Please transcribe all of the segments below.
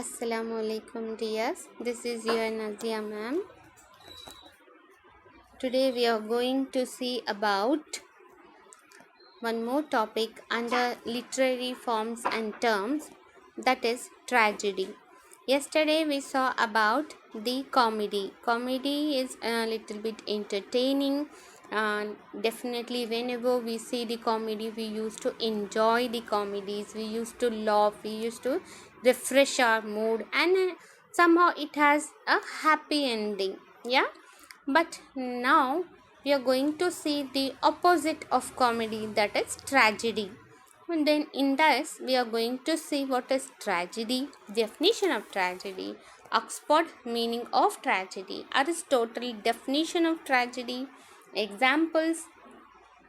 Assalamu alaikum dears. This is your Nazia ma'am. Today we are going to see about one more topic under literary forms and terms, that is tragedy. Yesterday we saw about the comedy. Comedy is a little bit entertaining. Definitely, whenever we see the comedy, we used to enjoy the comedies. We used to laugh. We used to refresh our mood, and somehow it has a happy ending. Yeah, but now we are going to see the opposite of comedy, that is tragedy. And then in this we are going to see what is tragedy, definition of tragedy, Oxford meaning of tragedy, Aristotle definition of tragedy, examples.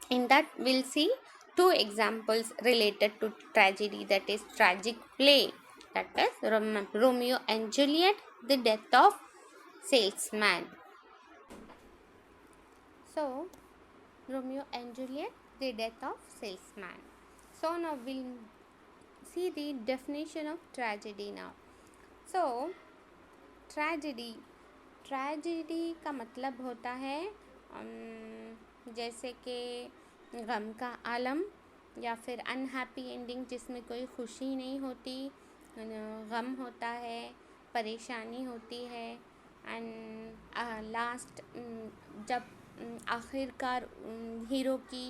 In that we'll see two examples related to tragedy, that is tragic play, that is Romeo and Juliet, the death of salesman. So, Romeo and Juliet, the death of salesman. So, now we'll see the definition of tragedy now. So, tragedy, tragedy का मतलब होता है जैसे कि गम का आलम या फिर unhappy ending, जिसमें कोई खुशी नहीं होती, गम होता है, परेशानी होती है, एंड लास्ट जब आखिरकार हीरो की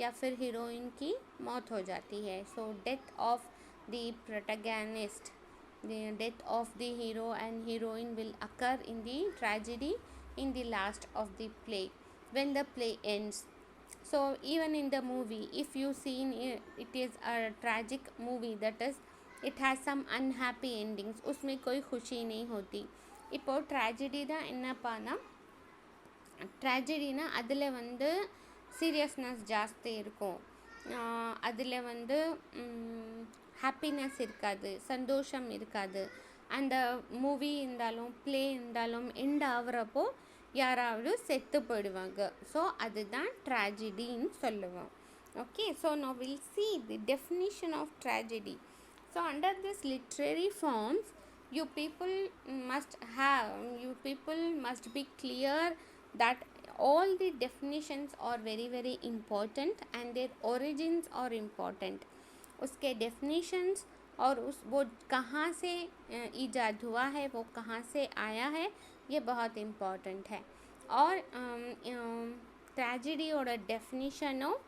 या फिर हीरोइन की मौत हो जाती है. So death of the protagonist, the death of the hero and heroine will occur in the tragedy in the last of the play when the play ends. So even in the movie, if you see it is a tragic movie, that is it has some unhappy endings, उसमें कोई खुशी नहीं होती. இப்போ tragedy தான் என்னப்பானா, ட்ராஜடினா அதில் வந்து seriousness ஜாஸ்தி இருக்கும், அதில் வந்து ஹாப்பினஸ் இருக்காது, சந்தோஷம் இருக்காது. அந்த மூவி இருந்தாலும் ப்ளே இருந்தாலும் எண்ட் ஆகிறப்போ யாராவது செத்து போயிடுவாங்க. ஸோ அதுதான் ட்ராஜடின்னு சொல்லுவோம். Okay, so now we'll see the definition of tragedy. So under this literary forms, you people must be clear that all the definitions are very very important and their origins are important. उसके definitions और वो कहाँ से ईजाद हुआ है, वो कहाँ से आया है, ये बहुत important है. और tragedy-ஓட definition-ம்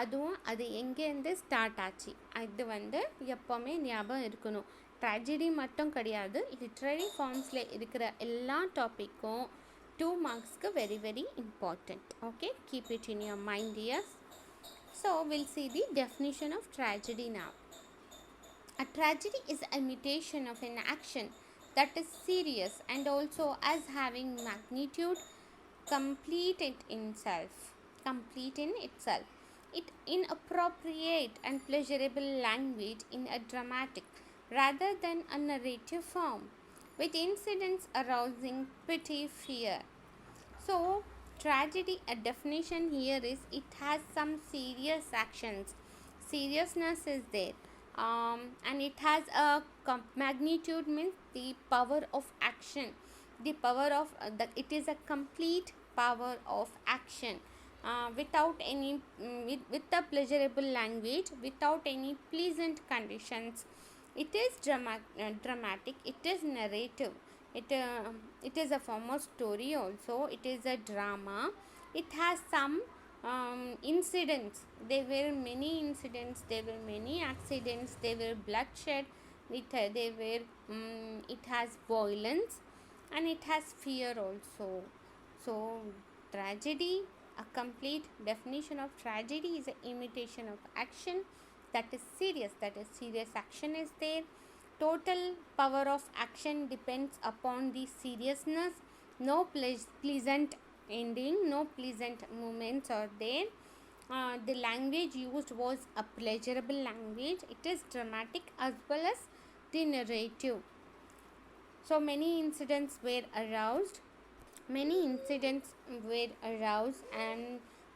அதுவும் அது எங்கேருந்து ஸ்டார்ட் ஆச்சு, இது வந்து எப்போவுமே ஞாபகம் இருக்கணும். ட்ராஜடி மட்டும் கிடையாது, லிட்ரரி ஃபார்ம்ஸில் இருக்கிற எல்லா டாப்பிக்கும் 2 marksக்கு very very important. Okay, keep it in your mind, dears. So we'll see the definition of tragedy now. A tragedy is an imitation of an action that is serious and also as having magnitude, complete in itself. It inappropriate and pleasurable language in a dramatic rather than a narrative form, with incidents arousing pity, fear. So tragedy, a definition here is it has some serious actions. Seriousness is there, and it has a magnitude, means the power of action. The power of it is a complete power of action, without any with a pleasurable language, without any pleasant conditions. It is dramatic, it is narrative, it is a form of story also, it is a drama. It has some incidents, there were many incidents, there were many accidents, there were bloodshed, it has violence, and it has fear also. So tragedy, a complete definition of tragedy is an imitation of action that is serious, action is there. Total power of action depends upon the seriousness. No pleasant ending, no pleasant moments are there. The language used was a pleasurable language. It is dramatic as well as the narrative. So many incidents were aroused, and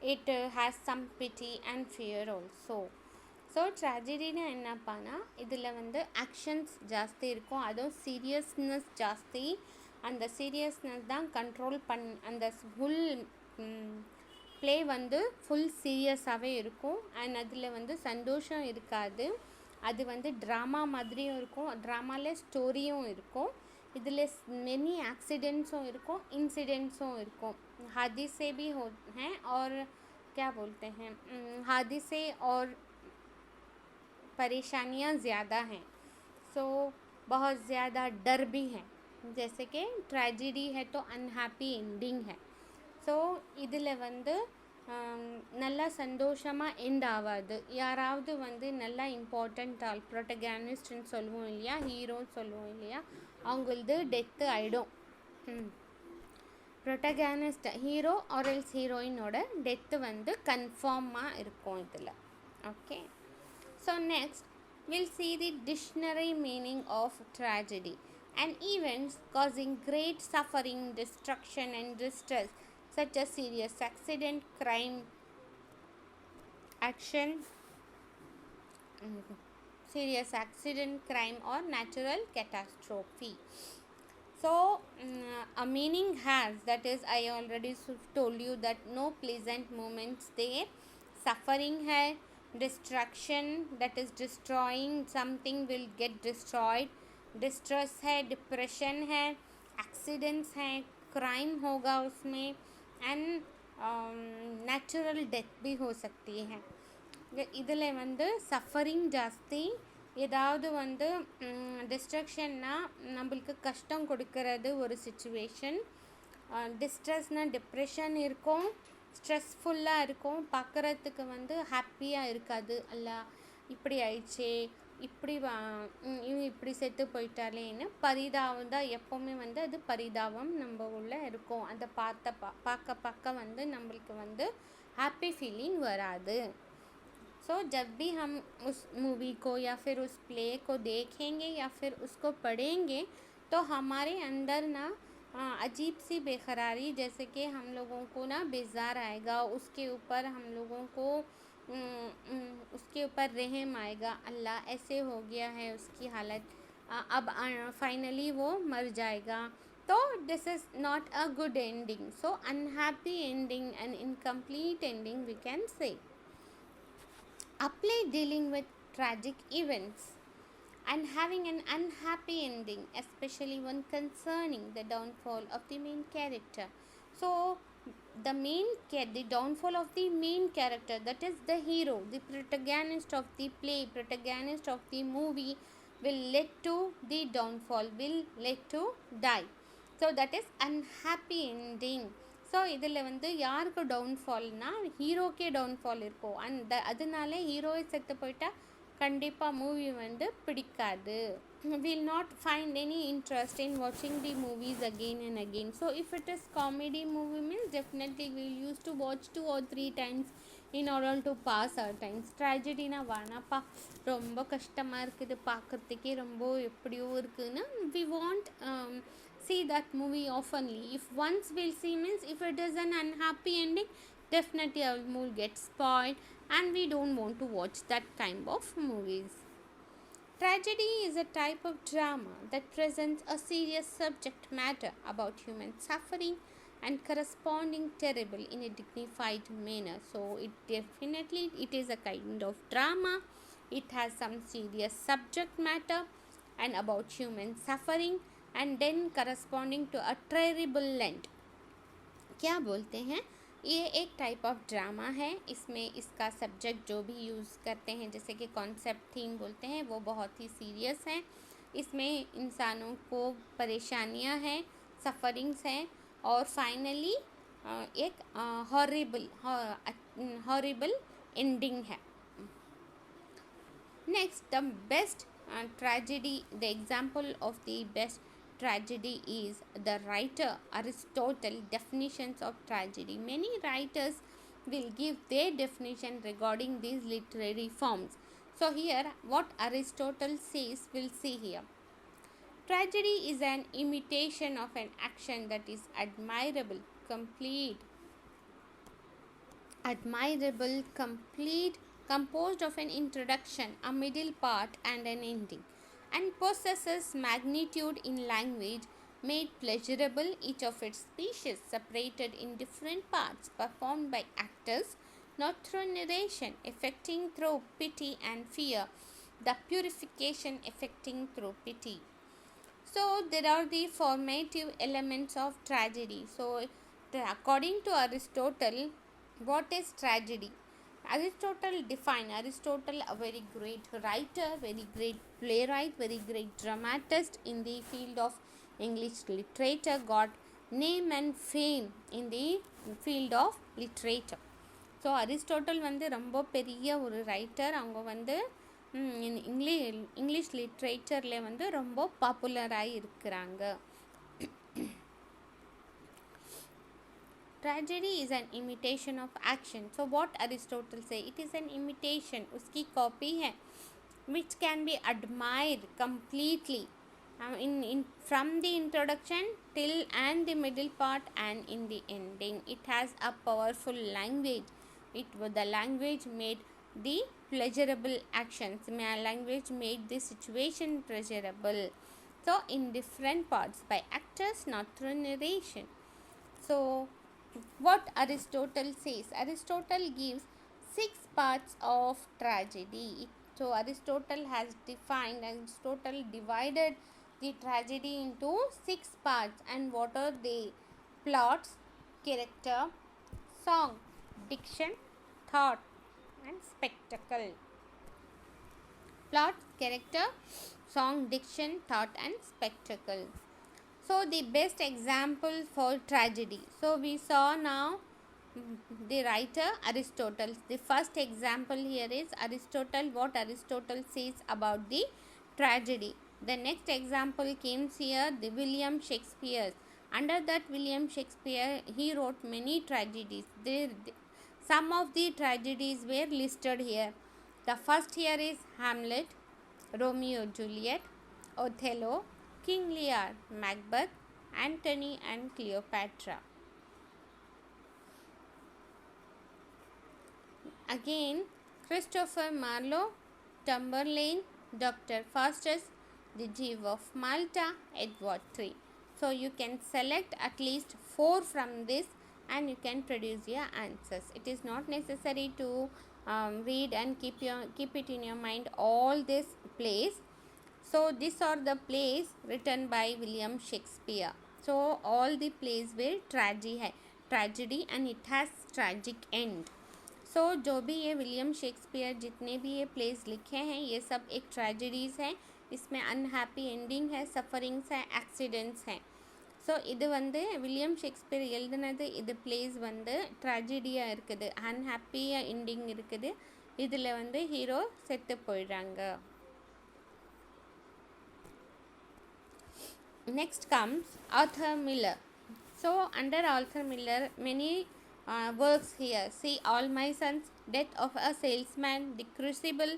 it has some pity and fear also. So ட்ராஜடினா என்னப்பானா இதில் வந்து actions ஜாஸ்தி இருக்கும், அதுவும் seriousness ஜாஸ்தி. அந்த seriousness தான் கண்ட்ரோல் அந்த ஃபுல் ப்ளே வந்து ஃபுல் சீரியஸாகவே இருக்கும். அண்ட் அதில் வந்து சந்தோஷம் இருக்காது. அது வந்து ட்ராமா மாதிரியும் இருக்கும், ட்ராமாவில் ஸ்டோரியும் இருக்கும். இதில் மெनी एक्सीडेंट्सों இருக்கும், इंसिडेंट्सों இருக்கும். हादसे भी हो हैं और क्या बोलते हैं, हादसे और परेशानियाँ ज़्यादा हैं. सो बहुत ज़्यादा डर भी है. जैसे कि ट्रेजिडी है तो अनहैप्पी एंडिंग है. ஸோ இதில் வந்து நல்லா சந்தோஷமாக எண்ட் ஆகாது. யாராவது வந்து நல்லா இம்பார்ட்டண்ட் ஆள், ப்ரொட்டகானிஸ்ட்னு சொல்லுவோம் இல்லையா, ஹீரோன்னு சொல்லுவோம் இல்லையா, அவங்களது டெத்து ஆகிடும். ப்ரொட்டகானிஸ்ட் ஹீரோ ஆர்எல்ஸ் ஹீரோயினோட டெத்து வந்து கன்ஃபார்மாக இருக்கும் இதில். Okay, so next we'll see the dictionary meaning of tragedy. And events causing great suffering, destruction and distress such as serious accident, crime, serious accident, crime or natural catastrophe. So a meaning has, that is I already told you that no pleasant moments there, suffering hai, destruction that is destroying something will get destroyed, distress है, depression है, accidents है, crime होगा उसमें, and natural death भी हो सकती है. இதில் வந்து சஃபரிங் ஜாஸ்தி. ஏதாவது வந்து டிஸ்ட்ரக்ஷன்னா நம்மளுக்கு கஷ்டம் கொடுக்கறது ஒரு சிச்சுவேஷன். டிஸ்ட்ரெஸ்னால் டிப்ரெஷன் இருக்கும், ஸ்ட்ரெஸ்ஃபுல்லாக இருக்கும், பார்க்குறதுக்கு வந்து ஹாப்பியாக இருக்காது. அல்ல இப்படி ஆயிடுச்சே, இப்படி இவங்க இப்படி செத்து போயிட்டாலேன்னு பரிதாபம் தான் எப்போவுமே வந்து அது பரிதாபம் நம்ம உள்ள இருக்கும். அதை பார்க்க வந்து நம்மளுக்கு வந்து ஹாப்பி ஃபீலிங் வராது. सो जब भी हम उस मूवी को या फिर उस प्ले को देखेंगे या फिर उसको पढ़ेंगे तो हमारे अंदर ना अजीब सी बेकरारी, जैसे कि हम लोगों को ना बेजार आएगा, उसके ऊपर हम लोगों को उसके ऊपर रहम आएगा, अल्लाह ऐसे हो गया है उसकी हालत, अब फाइनली वो मर जाएगा. तो this is not a good ending. So unhappy ending and incomplete ending we can say. Apply dealing with tragic events and having an unhappy ending, especially one concerning the downfall of the main character. So the downfall of the main character, that is the hero, the protagonist of the play, protagonist of the movie, will lead to the downfall, will lead to die. So that is unhappy ending. So இதில் வந்து யாருக்கு டவுன்ஃபால்னால் ஹீரோக்கே downfall இருக்கும். அதனால ஹீரோவை செத்து போயிட்டால் கண்டிப்பாக movie வந்து பிடிக்காது. Will not find any interest in வாட்சிங் the movies again and again. So if it is comedy movie means definitely will use to watch 2 or 3 times in order to pass our times. ட்ராஜடினா வானாப்பா ரொம்ப கஷ்டமாக இருக்குது, பார்க்குறதுக்கே ரொம்ப எப்படியோ இருக்குதுன்னு we want see that movie oftenly. If once we'll see means if it is an unhappy ending, definitely our mood gets spoiled and we don't want to watch that kind of movies. Tragedy is a type of drama that presents a serious subject matter about human suffering and corresponding terrible in a dignified manner. So it is a kind of drama. It has some serious subject matter and about human suffering and then corresponding to a terrible end. क्या बोलते हैं, ये एक type of drama है. इसमें इसका subject जो भी यूज़ करते हैं, जैसे कि कॉन्सेप्ट थीम बोलते हैं, वो बहुत ही सीरियस है. इसमें इंसानों को परेशानियां हैं, सफ़रिंग्स हैं और फाइनली एक हॉरिबल एंडिंग है. Next, the best tragedy, the example of the best tragedy is the writer Aristotle definitions of tragedy. Many writers will give their definition regarding these literary forms. So here what Aristotle says, we'll see here. Tragedy is an imitation of an action that is admirable, complete, composed of an introduction, a middle part, and an ending, and possesses magnitude in language, made pleasurable each of its species, separated in different parts, performed by actors, not through narration, effecting through pity and fear, the purification effecting through pity. So there are the formative elements of tragedy. So according to Aristotle, what is tragedy? Aristotle, a very great writer, very great playwright, very great dramatist in the field of English literature, got name and fame in the field of literature. So Aristotle வந்து ரொம்ப பெரிய ஒரு writer. அவங்க வந்து English லிட்ரேச்சரில் வந்து ரொம்ப பாப்புலராக இருக்கிறாங்க. Tragedy is an imitation of action. So what Aristotle say? It is an imitation. उसकी कॉपी है, which can be admired completely. From the introduction till and the middle part and in the ending. It has a powerful language. The language made the pleasurable actions. Language made the situation pleasurable. So in different parts by actors, not through narration. So what Aristotle says? Aristotle gives 6 parts of tragedy. So Aristotle divided the tragedy into 6 parts. And what are they? Plots, character, song, diction, thought, and spectacle. Plot, character, song, diction, thought, and spectacle. So the best example for tragedy. So we saw now the writer Aristotle. The first example here is Aristotle, what Aristotle says about the tragedy. The next example comes here, the William Shakespeare. Under that William Shakespeare, he wrote many tragedies. Some of the tragedies were listed here. The first here is Hamlet, Romeo Juliet, Othello, King Lear, Macbeth, Antony and Cleopatra. Again, Christopher Marlowe, Tamburlaine, Dr. Faustus, The Jew of Malta, Edward III. So you can select at least 4 from this and you can produce your answers. It is not necessary to read and keep it in your mind all this plays. So these are the plays written by William Shakespeare. So all the plays were tragedy and it has tragic end. So जो भी ये William Shakespeare जितने भी ये place लिखे हैं ये सब एक ट्रेजेडीज़ हैं. इसमें अनहैप्पी एंडिंग है, सफरिंग्स है, एक्सीडेंट्स हैं. ஸோ இது வந்து வில்லியம் ஷேக்ஸ்பியர் எழுதுனது. இது பிளேஸ் வந்து ட்ராஜடியாக இருக்குது, அன்ஹாப்பியாக எண்டிங் இருக்குது. இதில் வந்து ஹீரோ செத்து போயிடுறாங்க. Next comes Arthur Miller. So under Arthur Miller, many works here. See All My Sons, Death of a Salesman, The Crucible,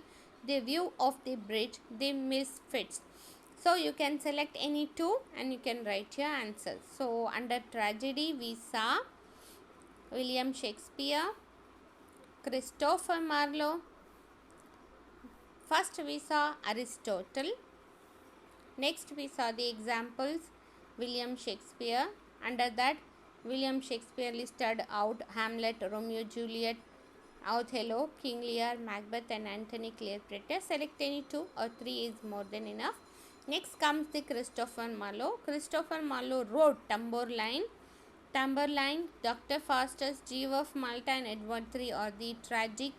The View of the Bridge, The Misfits. So you can select any 2 and you can write your answers. So under tragedy we saw William Shakespeare, Christopher Marlowe. First we saw Aristotle. Next we saw the examples William Shakespeare. Under that William Shakespeare listed out Hamlet, Romeo Juliet, Othello, King Lear, Macbeth and Antony Cleopatra. Select any 2 or 3 is more than enough. Next comes the Christopher Marlowe. Christopher Marlowe wrote Tamburlaine, Dr. Faustus, Jew of Malta and Edward III are the tragic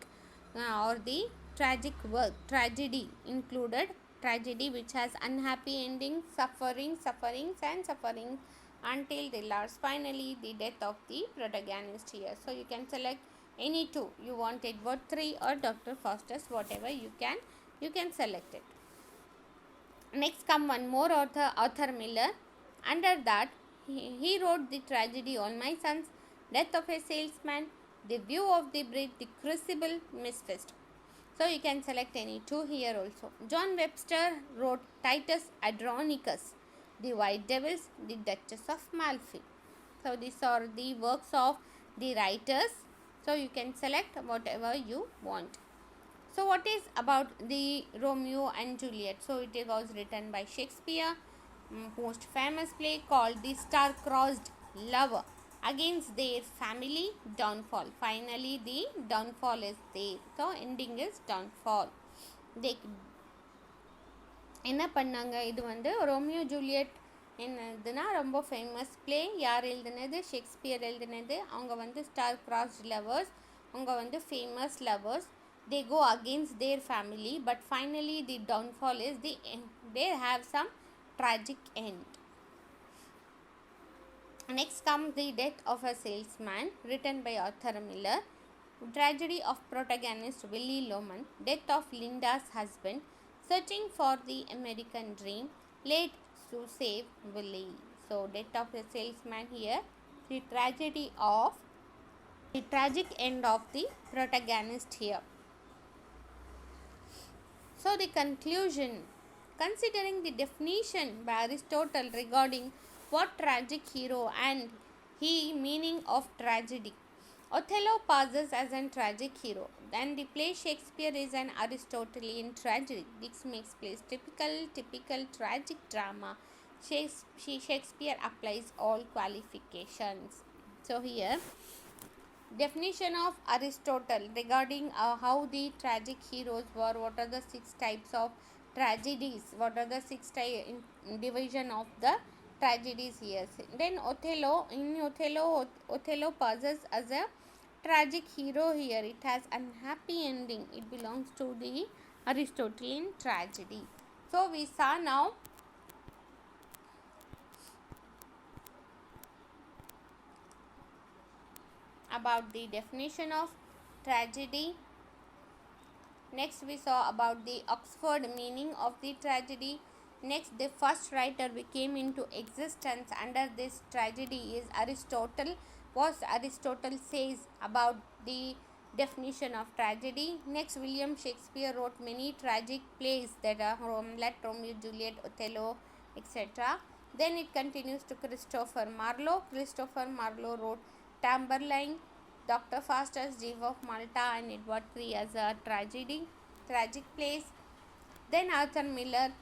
work. Tragedy included tragedy which has unhappy ending, sufferings until the last, finally the death of the protagonist here. So you can select any 2. You want Edward III or Dr. Faustus, whatever you can select it. Next come one more author, Arthur Miller. Under that he wrote the tragedy All My Sons, Death of a Salesman, The View of the Bridge, The Crucible, Misfits. So you can select any 2 here also. John Webster wrote Titus Andronicus, The White Devils, The Duchess of Malfi. So these are the works of the writers. So you can select whatever you want. So what is about the Romeo and Juliet? So it was written by Shakespeare, most famous play called the star-crossed lover against their family downfall. Finally the downfall is there. So ending is downfall. They என்ன பண்ணாங்க, இது வந்து Romeo Juliet என்னதுன்னா ரொம்ப famous play. யார் எழுதுனது? Shakespeare எழுதுனது. அவங்க வந்து ஸ்டார் கிராஸ்ட் லவர்ஸ், அவங்க வந்து famous lovers. they go against their family, but finally the downfall is the end. They have some tragic end. Next comes the death of a salesman, written by Arthur Miller. Tragedy of protagonist Willie Loman. Death of Linda's husband, searching for the American dream, late to save Willie. So death of the salesman here, the tragic end of the protagonist here. So the conclusion, considering the definition by Aristotle regarding what tragic hero and he meaning of tragedy, Othello passes as a tragic hero. Then the play Shakespeare is an Aristotelian tragedy. This makes plays typical tragic drama. Shakespeare applies all qualifications. So here definition of Aristotle regarding how the tragic heroes were, what are the 6 types of tragedies, what are the 6 division of the tragedies here. Then Othello passes as a tragic hero here. It has unhappy ending. It belongs to the Aristotelian tragedy. So we saw now about the definition of tragedy. Next we saw about the Oxford meaning of the tragedy. Next, the first writer we came into existence under this tragedy is Aristotle. What Aristotle says about the definition of tragedy. Next, William Shakespeare wrote many tragic plays that are Hamlet, Romeo, Juliet, Othello, etc. Then it continues to Christopher Marlowe. Christopher Marlowe wrote Tamburlaine, Dr. Faustus, Jew of Malta, and Edward III as a tragic plays. Then Arthur Miller,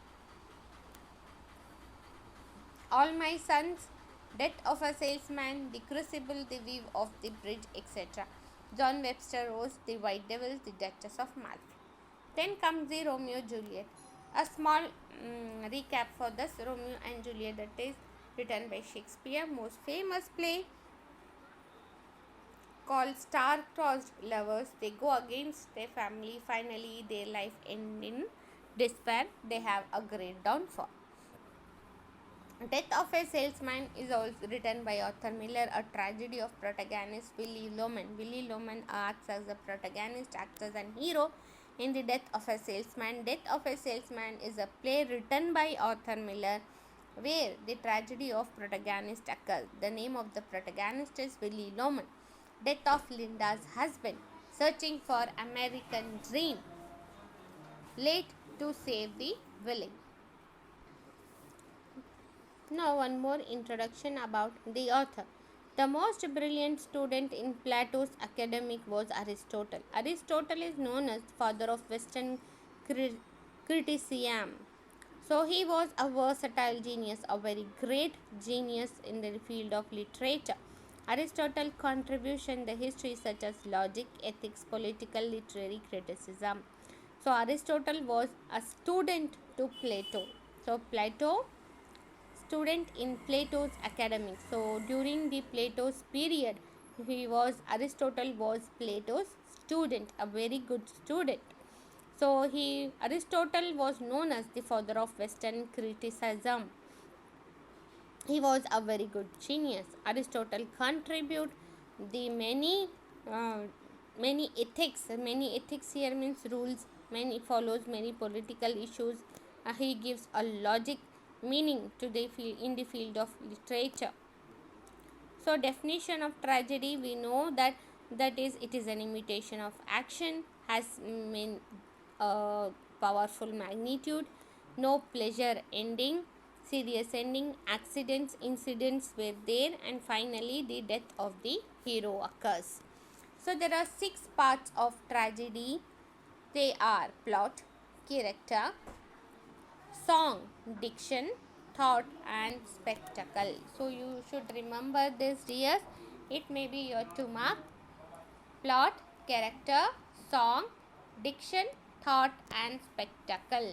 All My Sons, Death of a Salesman, The Crucible, The Weave of the Bridge, etc. John Webster Rose, The White Devil, The Duchess of Malfi. Then comes the Romeo Juliet. A small recap for this Romeo and Juliet, that is written by Shakespeare, most famous play called star-crossed lovers. They go against their family. Finally, their life ends in despair. They have a great downfall. Death of a Salesman is also written by Arthur Miller, a tragedy of protagonist Willie Loman. Willie Loman acts as a protagonist, acts as a hero in the Death of a Salesman. Death of a Salesman is a play written by Arthur Miller where the tragedy of protagonist occurs. The name of the protagonist is Willie Loman. Death of Linda's husband, searching for American dream, late to save the Willie. Now one more introduction about the author. The most brilliant student in Plato's academic was Aristotle. Aristotle is known as father of Western criticism. So he was a versatile genius, a very great genius in the field of literature. Aristotle's contribution the history such as logic, ethics, political, literary criticism. So Aristotle was a student to Plato. So Plato, student in Plato's academy. So during the Plato's period, Aristotle was Plato's student, a very good student. So Aristotle was known as the father of Western criticism. He was a very good genius. Aristotle contributed the many ethics. Many ethics here means rules. Many follows many political issues. He gives a logic meaning to the field in the field of literature. So definition of tragedy, we know that is it is an imitation of action, has powerful magnitude, no pleasure ending, serious ending, accidents, incidents were there, and finally the death of the hero occurs. So there are 6 parts of tragedy. They are plot, character, song, diction, thought, and spectacle. So you should remember this, dears. It may be your 2 mark. Plot, character, song, diction, thought, and spectacle.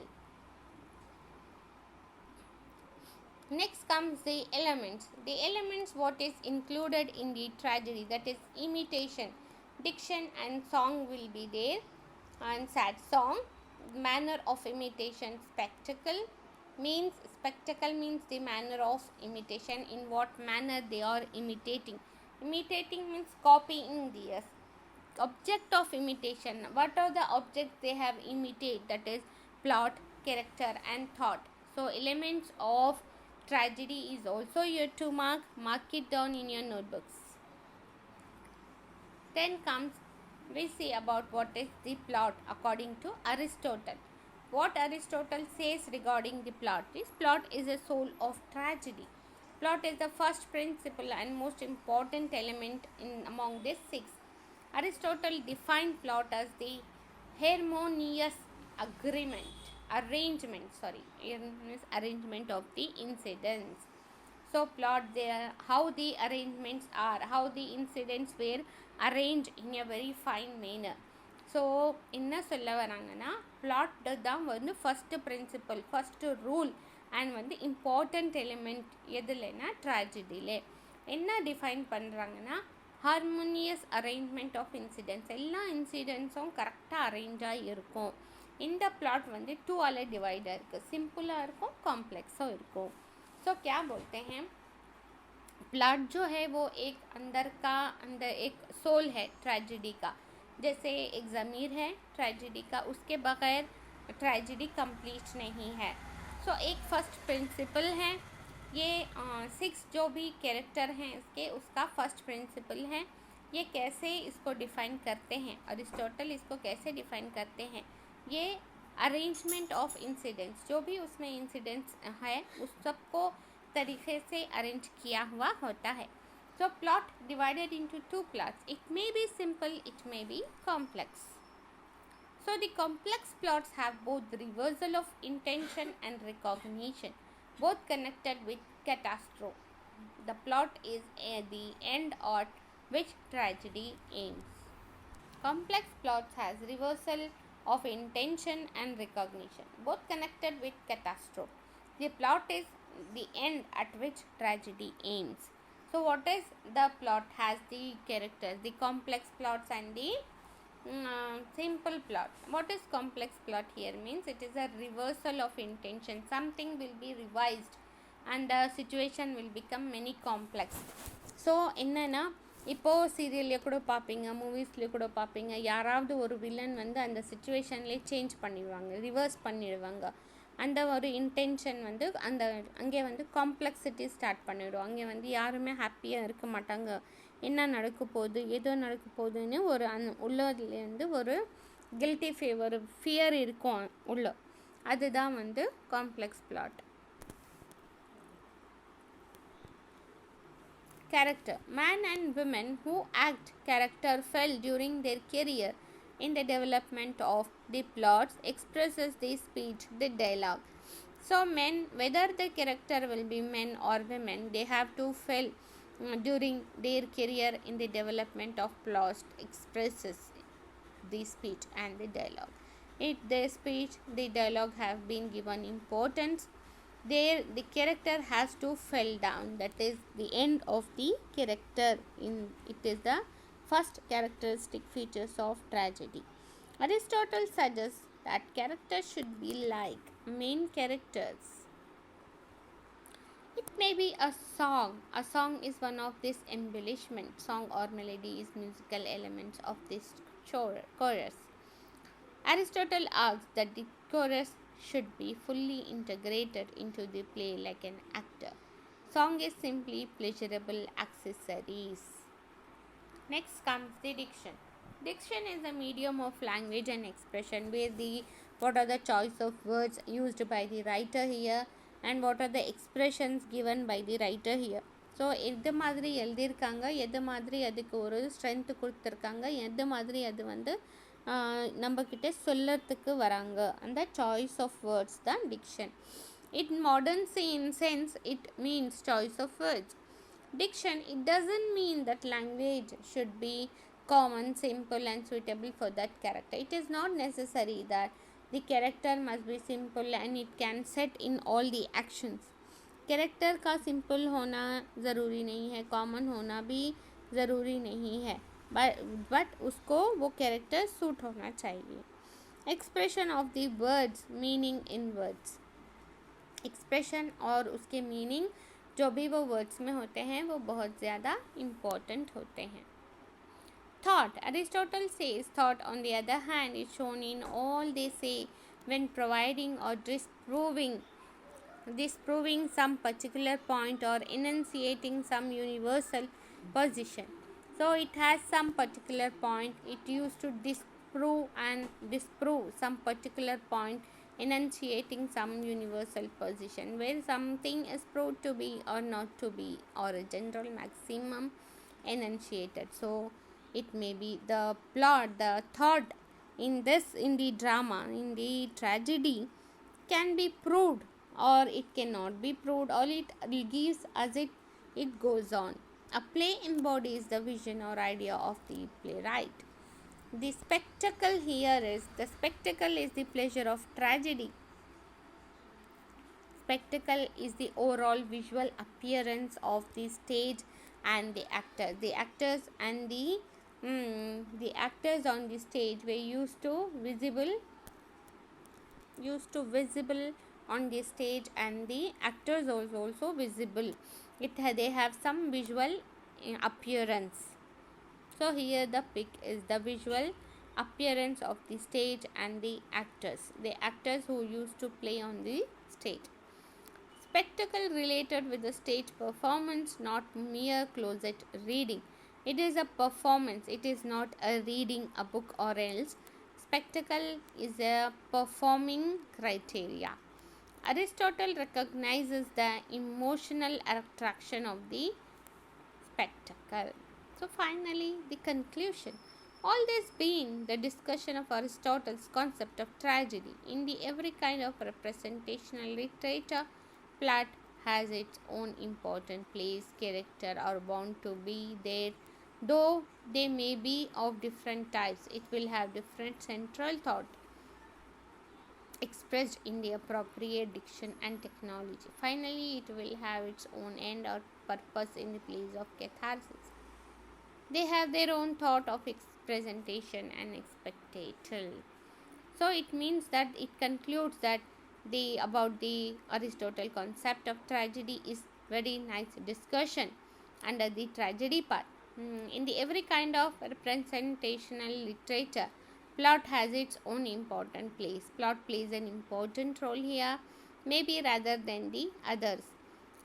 Next comes the elements. The elements what is included in the tragedy, that is imitation, diction and song will be there, and sad song, manner of imitation, spectacle means the manner of imitation, in what manner they are imitating. Imitating means copying the object of imitation. What are the objects they have imitated? That is plot, character, and thought. So elements of tragedy is also your 2 mark. Mark it down in your notebooks. Then comes, we see about what is the plot according to Aristotle. What Aristotle says regarding the plot is, plot is the soul of tragedy. Plot is the first principle and most important element in among these 6. Aristotle defined plot as the harmonious arrangement of the incidents. So plot there, how the arrangements are, how the incidents were arranged in a very fine manner. So என்ன சொல்ல வராங்கன்னா, plot தான் வந்து first principle, first rule and வந்து important element எதுலன்னா ட்ராஜடியிலே. என்ன define பண்ணுறாங்கன்னா, ஹார்மோனியஸ் அரேஞ்ச்மெண்ட் ஆஃப் இன்சிடென்ட்ஸ், எல்லா இன்சிடென்ட்ஸும் கரெக்டாக அரேஞ்சாக இருக்கும். இந்த பிளாட் வந்து 2 ஆல் டிவைடாக இருக்குது, சிம்பிளாக இருக்கும், காம்ப்ளெக்ஸும் இருக்கும். तो क्या बोलते हैं, प्लॉट जो है वो एक अंदर एक सोल है ट्रेजेडी का. जैसे एक ज़मीर है ट्रेजेडी का, उसके बगैर ट्रेजेडी कंप्लीट नहीं है. सो एक फर्स्ट प्रिंसिपल है ये. 6 जो भी कैरेक्टर हैं इसके, उसका फर्स्ट प्रिंसिपल है. ये कैसे इसको डिफ़ाइन करते हैं, अरिस्टोटल इसको कैसे डिफ़ाइन करते हैं, ये अरेंजमेंट ऑफ इंसिडेंट्स, जो भी उसमें इंसिडेंट्स है उस सबको तरीके से अरेंज किया हुआ होता है. So plot divided into 2 plots. It may be simple, it may be complex. So the complex plots have both reversal of intention and recognition, both connected with catastrophe. The plot is the end at which tragedy aims. Complex plots has reversal of intention and recognition, both connected with catastrophe. The plot is the end at which tragedy aims. So what is the plot? Has the characters, the complex plots and the simple plot. What is complex plot here means, it is a reversal of intention. Something will be revised and the situation will become many complex. So என்னன்னா, இப்போது சீரியல்ல கூட பார்ப்பீங்க, மூவிஸ்ல கூட பார்ப்பீங்க, யாராவது ஒரு villain வந்து அந்த சிச்சுவேஷன்லேயே சேஞ்ச் பண்ணிடுவாங்க, ரிவர்ஸ் பண்ணிடுவாங்க. அந்த ஒரு இன்டென்ஷன் வந்து அங்கே வந்து காம்ப்ளெக்சிட்டி ஸ்டார்ட் பண்ணிவிடும். அங்கே வந்து யாருமே ஹாப்பியாக இருக்க மாட்டாங்க. என்ன நடக்க போகுது, ஏதோ நடக்க போகுதுன்னு ஒரு உள்ளதுலேருந்து ஒரு கில்ட்டி ஒரு ஃபியர் இருக்கும் உள்ள. அதுதான் வந்து complex plot. Character. Man and women who act character fell during their career in the development of the plots expresses the speech, the dialogue. So men, whether the character will be men or women, they have to fail during their career in the development of plots expresses the speech and the dialogue. If the speech, the dialogue have been given importance, there the character has to fell down. That is the end of the character. It is the first characteristic features of tragedy. Aristotle suggests that characters should be like main characters. It may be a song. A song is one of this embellishment. Song or melody is musical elements of this chorus. Aristotle asks that the chorus should be fully integrated into the play like an actor. Song is simply pleasurable accessories. Next comes the diction. Diction is a medium of language and expression where what are the choice of words used by the writer here and what are the expressions given by the writer here. So எது மாதிரி எழுதியிருக்காங்க, எது மாதிரி அதுக்கு ஒரு strength கொடுத்துருக்காங்க, எது மாதிரி அது வந்து நம்ம கிட்ட சொல்லறதுக்கு வராங்க. அந்த சாய்ஸ் ஆஃப் வேர்ட்ஸ் தான் diction. In modern sense, it means choice of words. Diction, it doesn't mean that language should be common, simple and suitable for that character. It is not necessary that the character must be simple and it can set in all the actions. Character का simple होना ज़रूरी नहीं है, common होना भी ज़रूरी नहीं है, बट उसको वो कैरेक्टर सूट होना चाहिए. Expression of the words, meaning in words. Expression और उसके मीनिंग जो भी वो वर्ड्स में होते हैं वो बहुत ज़्यादा इम्पॉर्टेंट होते हैं. Thought. Aristotle says thought, on the other hand, is shown in all they say when providing or disproving some particular point or enunciating some universal position. So it has some particular point, it used to disprove some particular point, enunciating some universal position where something is proved to be or not to be, or a general maximum enunciated. So it may be the plot, the thought in the drama, in the tragedy, can be proved or it cannot be proved, or it gives as it goes on. A play embodies the vision or idea of the playwright. The spectacle here is the pleasure of tragedy. Spectacle is the overall visual appearance of the stage and the actors. The actors and the actors on the stage were used to visible on the stage, and the actors also visible. They have some visual appearance. So here the pic is the visual appearance of the stage and the actors who used to play on the stage. Spectacle related with the stage performance, not mere closet reading. It is a performance, it is not a reading a book or else. Spectacle is a performing criteria. Aristotle recognizes the emotional attraction of the spectacle. So finally, the conclusion. All this being the discussion of Aristotle's concept of tragedy. In the every kind of representational literature, plot has its own important place. Character are bound to be there, though they may be of different types. It will have different central thought expressed in the appropriate diction and technology. Finally, it will have its own end or purpose in the place of catharsis. They have their own thought of presentation and spectacle. So it means that it concludes that about the Aristotle concept of tragedy is very nice discussion under the tragedy part. In the every kind of representational literature, plot has its own important place. Plot plays an important role here, maybe rather than the others.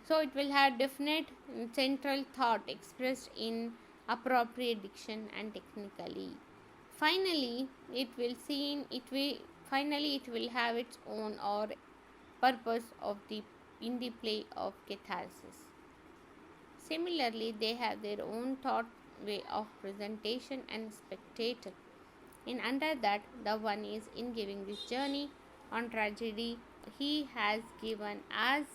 So it will have definite central thought expressed in appropriate diction and technically. Finally, it will have its own or purpose in the play of catharsis. Similarly, they have their own thought way of presentation and spectator. In under that, the one is in giving this journey on tragedy, he has given us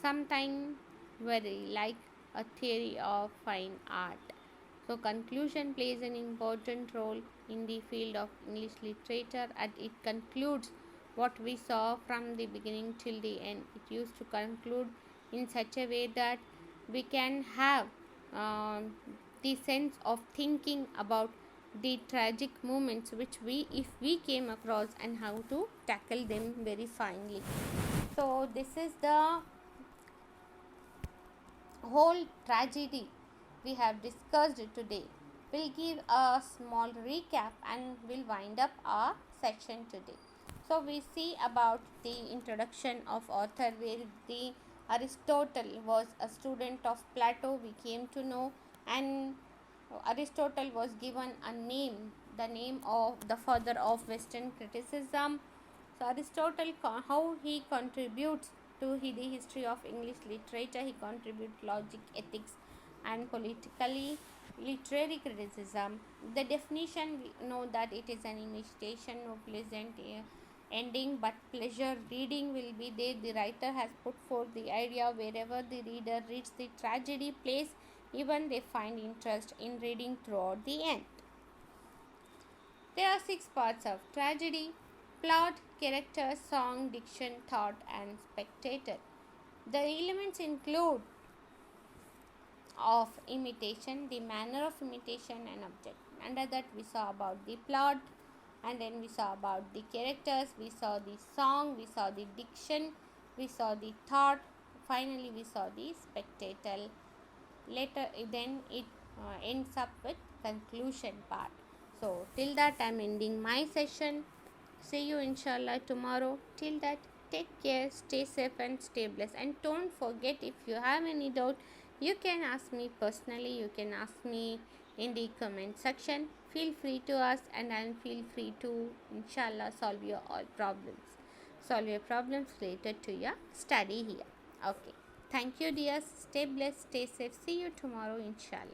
something very like a theory of fine art. So conclusion plays an important role in the field of English literature, and it concludes what we saw from the beginning till the end. It used to conclude in such a way that we can have the sense of thinking about the tragic moments which if we came across, and how to tackle them very finely. So this is the whole tragedy we have discussed today. We'll give a small recap and we'll wind up our section today. So we see about the introduction of author, where the Aristotle was a student of Plato, we came to know, and Aristotle was given a name, the name of the father of Western criticism. So Aristotle, how he contributes to the history of English literature, he contributes logic, ethics and politically. Literary criticism. The definition, we know that it is an imitation, no pleasant ending, but pleasure reading will be there. The writer has put forth the idea wherever the reader reads the tragedy plays, even they find interest in reading throughout the end. There are 6 parts of tragedy: plot, character, song, diction, thought, and spectator. The elements include of imitation, the manner of imitation, and object. Under that, we saw about the plot, and then we saw about the characters, we saw the song, we saw the diction, we saw the thought, finally, we saw the spectator. Later, then it ends up with conclusion part. So, till that, I am ending my session. See you inshallah tomorrow. Till that, take care, stay safe, and stay blessed. And don't forget, if you have any doubt, you can ask me personally, you can ask me in the comment section. Feel free to ask, and I feel free to inshallah solve your all problems. Solve your problems related to your study here. Okay. Thank you, dears. Stay blessed, stay safe. See you tomorrow, inshallah.